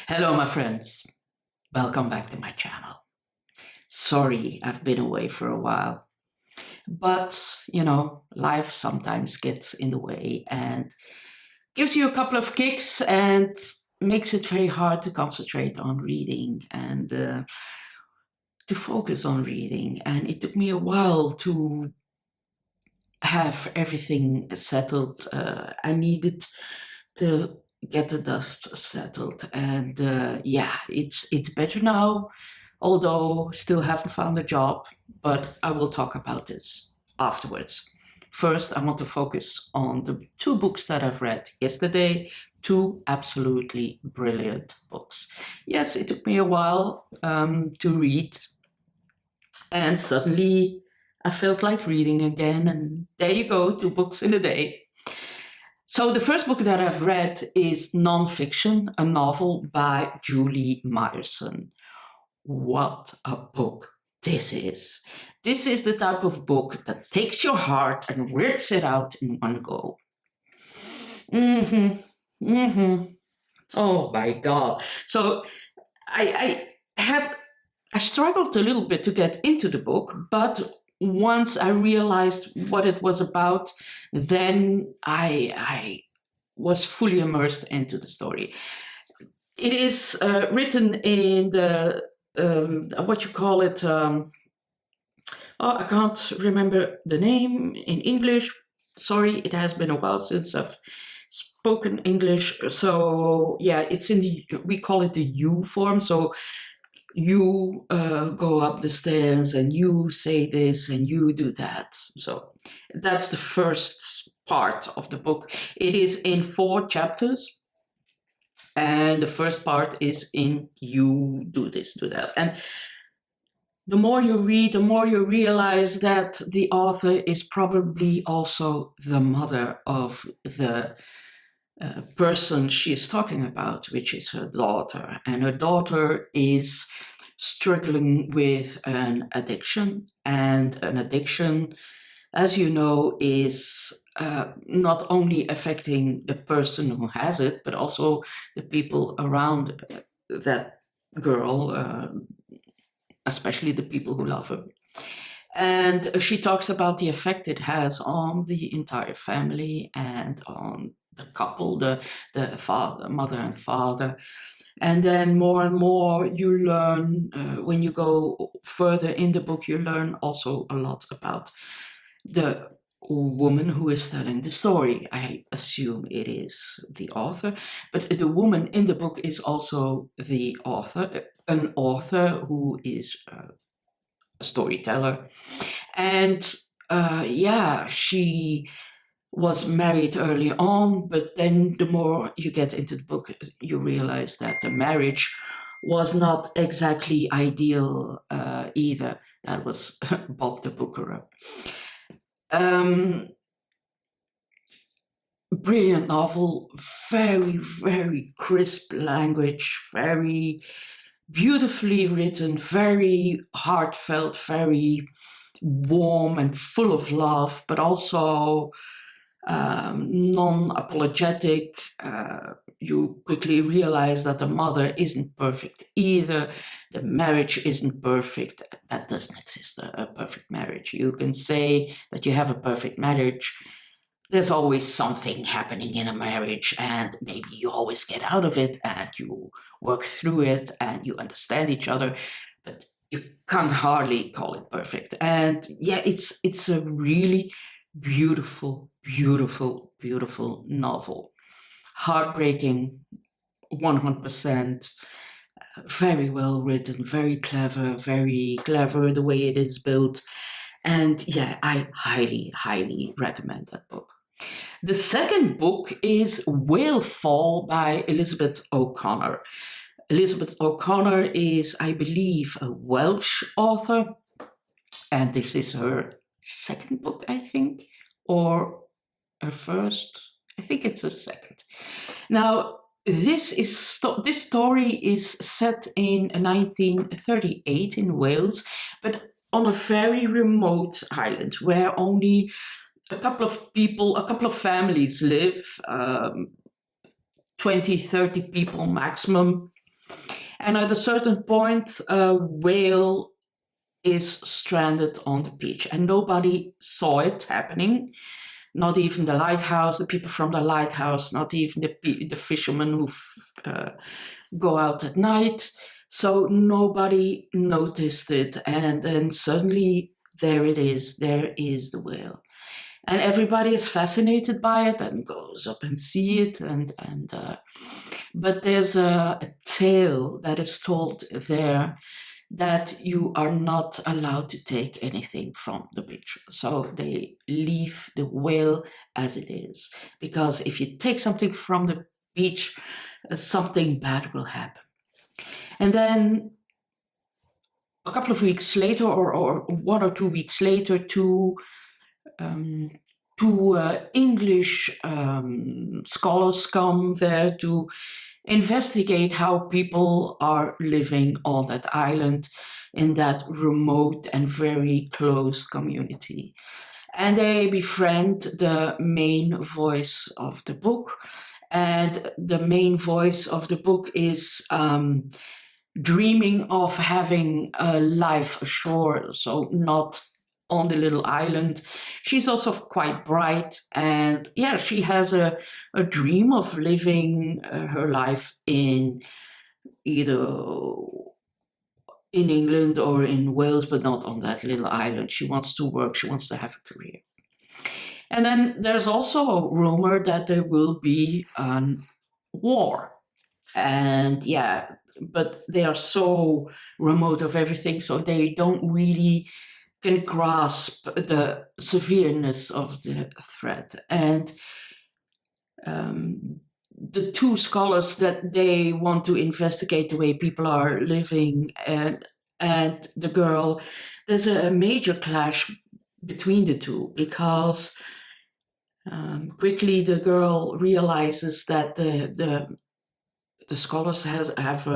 Hello, my friends. Welcome back to my channel. Sorry, I've been away for a while, but life sometimes gets in the way and gives you a couple of kicks and makes it very hard to concentrate on reading and to focus on reading. And it took me a while to have everything settled. I needed to get the dust settled, and it's better now, although still haven't found a job, but I will talk about this afterwards. First, I want to focus on the two books that I've read yesterday, two absolutely brilliant books. Yes, it took me a while to read, and suddenly I felt like reading again, and there you go, two books in a day. So the first book that I've read is Nonfiction, a novel by Julie Meyerson. What a book this is. This is the type of book that takes your heart and rips it out in one go. Oh my God. So I struggled a little bit to get into the book, but once I realized what it was about, then I was fully immersed into the story. It is written in the what you call it. I can't remember the name in English. Sorry, it has been a while since I've spoken English. So yeah, it's in the, we call it the you form. So you go up the stairs and you say this and you do that. So that's the first part of the book. It is in 4 chapters. And the first part is in you do this, do that. And the more you read, the more you realize that the author is probably also the mother of the person she is talking about, which is her daughter. And her daughter is struggling with an addiction. And an addiction, as you know, is not only affecting the person who has it, but also the people around that girl, especially the people who love her. And she talks about the effect it has on the entire family and on the couple, the father, mother and father. And then more and more you learn, when you go further in the book, you learn also a lot about the woman who is telling the story. I assume it is the author, but the woman in the book is also the author, an author who is a storyteller. And she was married early on, but then the more you get into the book, you realize that the marriage was not exactly ideal either. That was Bob the Booker. Brilliant novel, very, very crisp language, very beautifully written, very heartfelt, very warm and full of love, but also non-apologetic. You quickly realize that the mother isn't perfect either. The marriage isn't perfect. That doesn't exist, a perfect marriage. You can say that you have a perfect marriage. There's always something happening in a marriage, and maybe you always get out of it and you work through it and you understand each other, but you can't hardly call it perfect. And yeah, it's a really beautiful, beautiful, beautiful novel. Heartbreaking, 100%. Very well written, very clever the way it is built. And yeah, I highly, highly recommend that book. The second book is Whale Fall by Elizabeth O'Connor. Elizabeth O'Connor is, I believe, a Welsh author, and this is her second book, I think, or her first. I think it's her second. Now, this story is set in 1938 in Wales, but on a very remote island where only a couple of people, a couple of families live, 20, 30 people maximum. And at a certain point, a whale is stranded on the beach, and nobody saw it happening. Not even the lighthouse, the people from the lighthouse, not even the fishermen who go out at night. So nobody noticed it, and then suddenly there it is. There is the whale, and everybody is fascinated by it and goes up and see it. But there's a tale that is told there that you are not allowed to take anything from the beach. So they leave the whale as it is, because if you take something from the beach, something bad will happen. And then a couple of weeks later, or 1 or 2 weeks later, two English scholars come there to investigate how people are living on that island in that remote and very close community. And they befriend the main voice of the book. And the main voice of the book is dreaming of having a life ashore, so not on the little island. She's also quite bright, and yeah, she has a dream of living her life in either in England or in Wales, but not on that little island. She wants to work, she wants to have a career. And then there's also a rumor that there will be a war. And yeah, but they are so remote of everything, so they don't really can grasp the severeness of the threat. And the two scholars that they want to investigate the way people are living and the girl, there's a major clash between the two, because quickly the girl realizes that the scholars have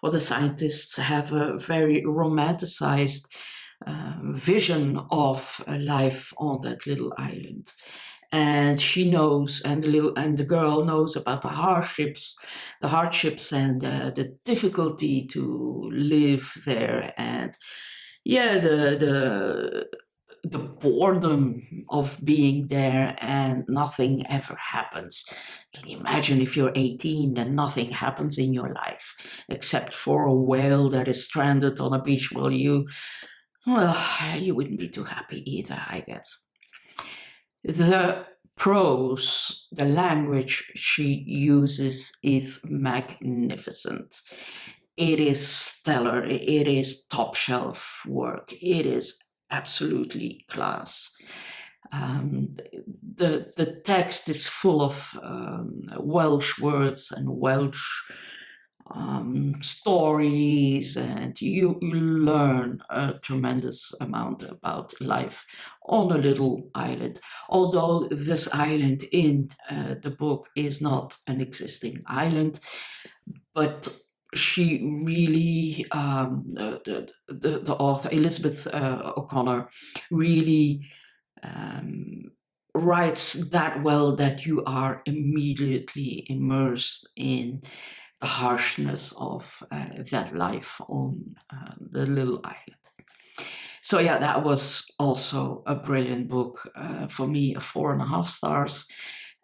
or the scientists have a very romanticized vision of life on that little island, and she knows, and the girl knows about the hardships and the difficulty to live there, and yeah, the boredom of being there and nothing ever happens. Can you imagine if you're 18 and nothing happens in your life except for a whale that is stranded on a beach? Well, you wouldn't be too happy either, I guess. The prose, the language she uses is magnificent. It is stellar. It is top shelf work. It is absolutely class. The text is full of Welsh words and Welsh stories, and you learn a tremendous amount about life on a little island. Although this island in the book is not an existing island, but she really, the author, Elizabeth O'Connor, really writes that well that you are immediately immersed in the harshness of that life on the little island. So yeah, that was also a brilliant book. For me, a 4.5 stars.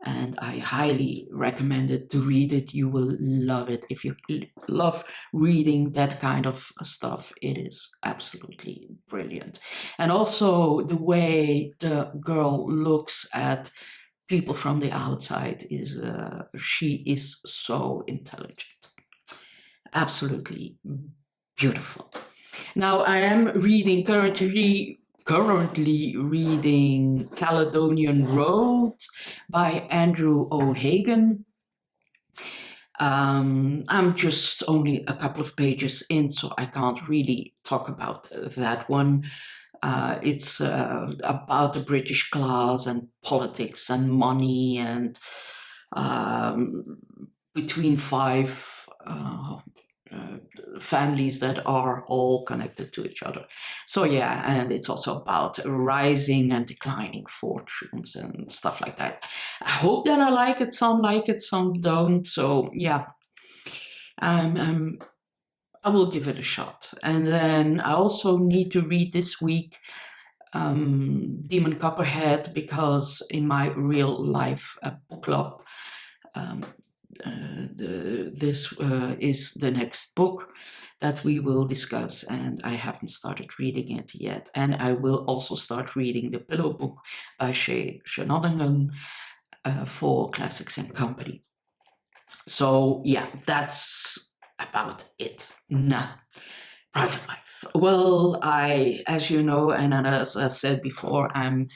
And I highly recommend it to read it. You will love it. If you love reading that kind of stuff, it is absolutely brilliant. And also the way the girl looks at people from the outside is, she is so intelligent. Absolutely beautiful. Now I am reading currently reading Caledonian Road by Andrew O'Hagan. I'm just only a couple of pages in, so I can't really talk about that one. It's about the British class and politics and money, and between 5 families that are all connected to each other. So yeah, and it's also about rising and declining fortunes and stuff like that. I hope that I like it, some don't. So yeah, I'm I will give it a shot. And then I also need to read this week Demon Copperhead, because in my real life book club, this is the next book that we will discuss, and I haven't started reading it yet. And I will also start reading the Pillow Book by Caledonian for Classics and Company. So yeah, that's about it. Now, private life. Well, as you know, and as I said before, I'm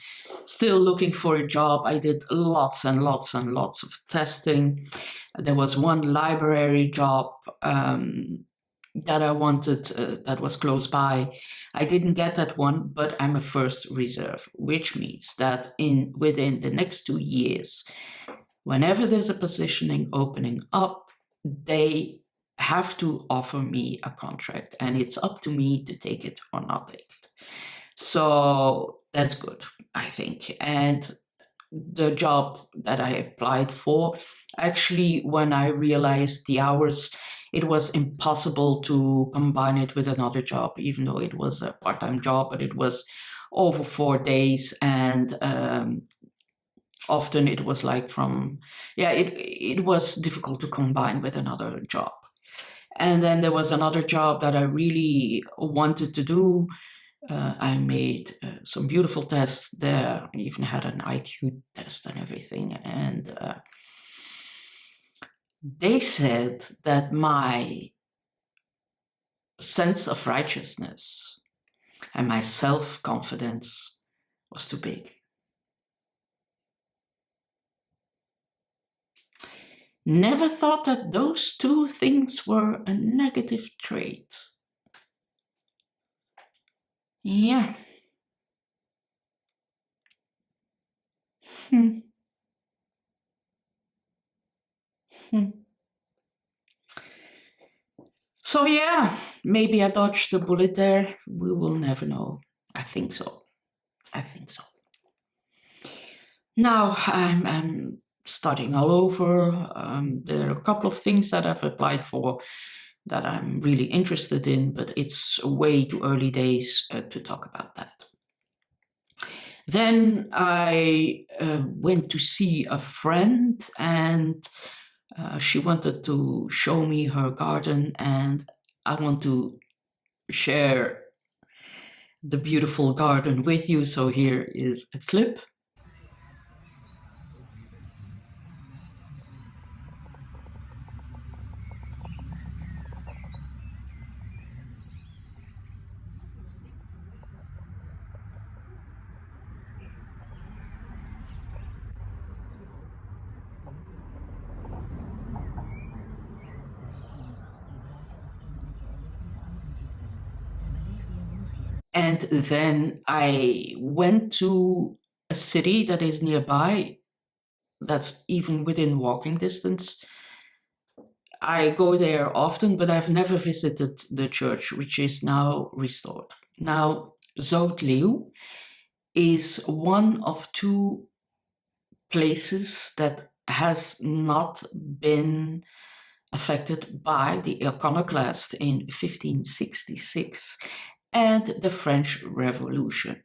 still looking for a job. I did lots and lots and lots of testing. There was one library job that I wanted that was close by. I didn't get that one, but I'm a first reserve, which means that within the next 2 years, whenever there's a positioning opening up, they have to offer me a contract, and it's up to me to take it or not take it. So that's good, I think. And the job that I applied for, actually, when I realized the hours, it was impossible to combine it with another job, even though it was a part-time job, but it was over 4 days, and often it was like it was difficult to combine with another job. And then there was another job that I really wanted to do. I made some beautiful tests there. I even had an IQ test and everything. And they said that my sense of righteousness and my self-confidence was too big. Never thought that those two things were a negative trait. Yeah. So yeah, maybe I dodged the bullet there. We will never know. I think so. Now I'm starting all over. There are a couple of things that I've applied for that I'm really interested in, but it's way too early days to talk about that. Then I went to see a friend, and she wanted to show me her garden, and I want to share the beautiful garden with you. So here is a clip. And then I went to a city that is nearby, that's even within walking distance. I go there often, but I've never visited the church, which is now restored. Now, Zoutleeuw is one of 2 places that has not been affected by the iconoclast in 1566 and the French Revolution.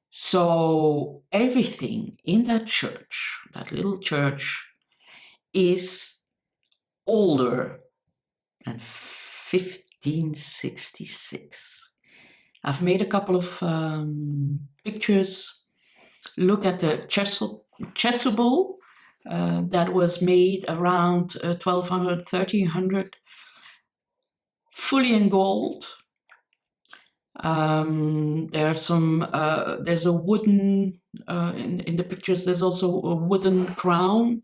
So everything in that church, that little church, is older than 1566. I've made a couple of pictures. Look at the chasuble that was made around 1200, 1300, fully in gold. There's a wooden, in the pictures, there's also a wooden crown,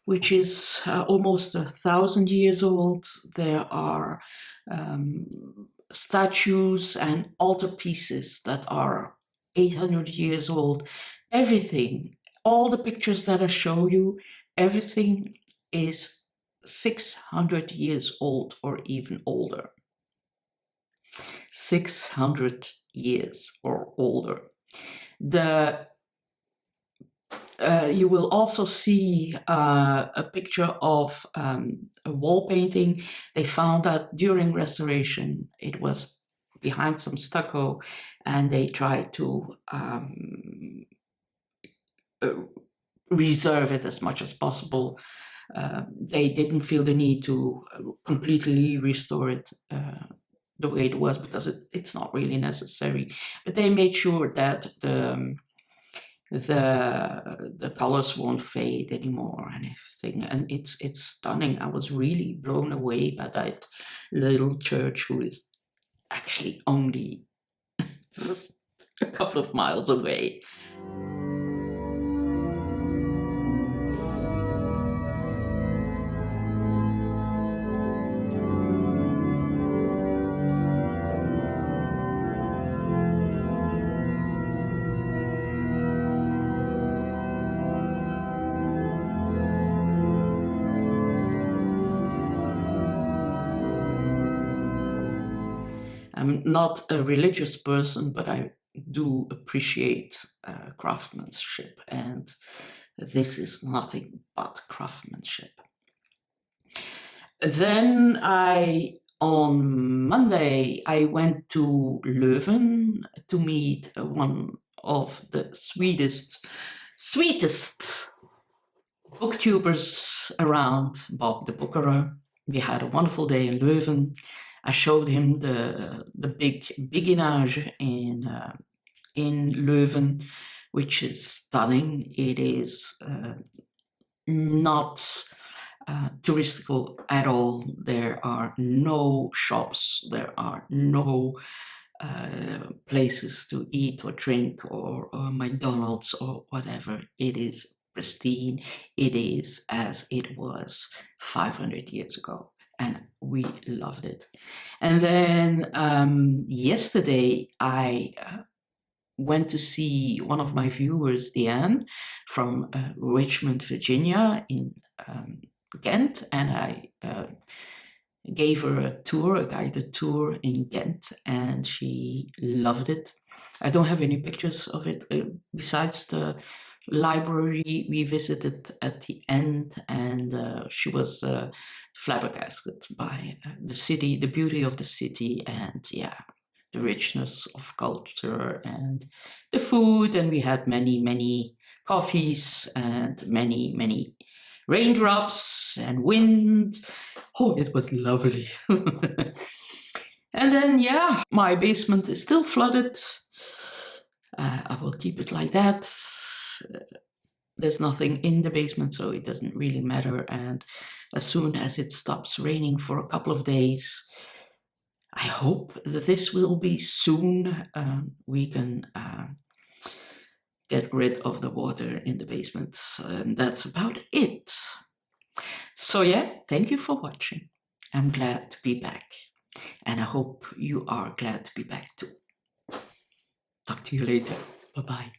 which is almost 1,000 years old. There are statues and altarpieces that are 800 years old. Everything, all the pictures that I show you, everything is 600 years old or even older. 600 years or older. The You will also see a picture of a wall painting. They found that during restoration it was behind some stucco, and they tried to reserve it as much as possible. They didn't feel the need to completely restore it the way it was, because it's not really necessary. But they made sure that the colors won't fade anymore and everything, and it's stunning. I was really blown away by that little church, who is actually only a couple of miles away. I'm not a religious person, but I do appreciate craftsmanship, and this is nothing but craftsmanship. Then on Monday, I went to Leuven to meet one of the sweetest booktubers around, Bob the Bookerer. We had a wonderful day in Leuven. I showed him the big beguinage in Leuven, which is stunning. It is not touristical at all. There are no shops, there are no places to eat or drink, or McDonald's or whatever. It is pristine. It is as it was 500 years ago, and we loved it. And then yesterday I went to see one of my viewers, Deanne, from Richmond, Virginia, in Ghent, and I gave her a guided tour in Ghent, and she loved it. I don't have any pictures of it besides the library we visited at the end, and she was flabbergasted by the city, the beauty of the city, and yeah, the richness of culture and the food. And we had many coffees and many raindrops and wind. Oh, it was lovely. And then, yeah, my basement is still flooded. I will keep it like that. There's nothing in the basement, so it doesn't really matter. And as soon as it stops raining for a couple of days, I hope that this will be soon, we can get rid of the water in the basement. And that's about it. So yeah, thank you for watching. I'm glad to be back, and I hope you are glad to be back too. Talk to you later. Bye-bye.